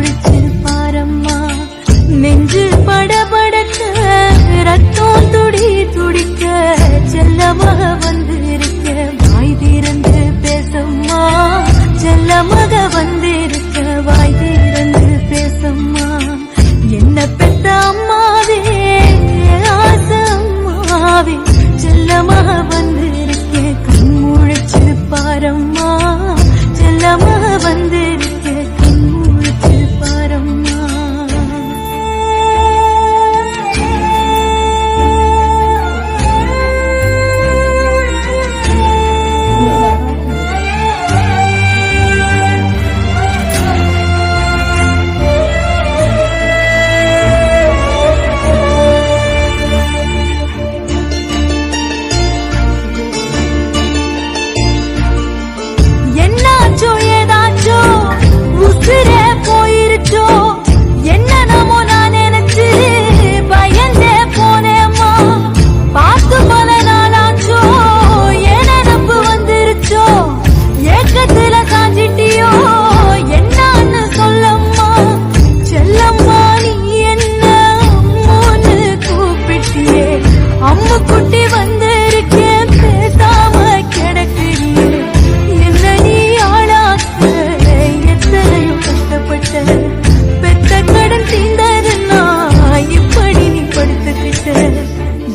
முழிச்சு பாரம்மா நெஞ்சு படபடக்க ரத்தம் துடி துடிக்க செல்லமாக வந்திருக்க வாய் திறந்து பேசம்மா செல்லமாக வந்திருக்க வாய் திறந்து பேசம்மா என்ன பெத்த அம்மாவே ஆசை அம்மாவே செல்லமாக வந்திருக்க கண் முழிச்சு பாரம்மா செல்லமாக வந்திருக்க கண் முழிச்சு பாரம்மா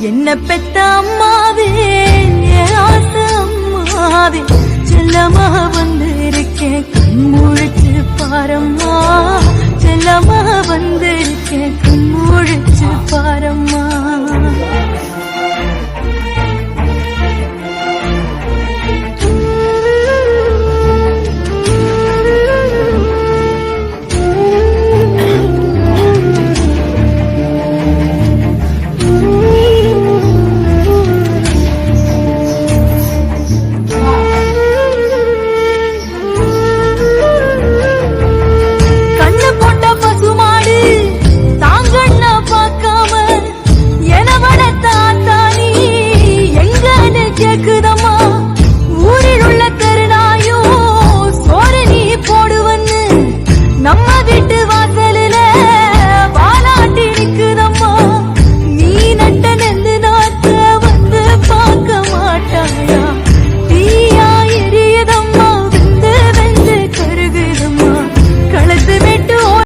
என்ன பெத்த அம்மாவே ஆசை அம்மாவே செல்லமாக வந்திருக்கேன் கண் முழிச்சு பாரம்மா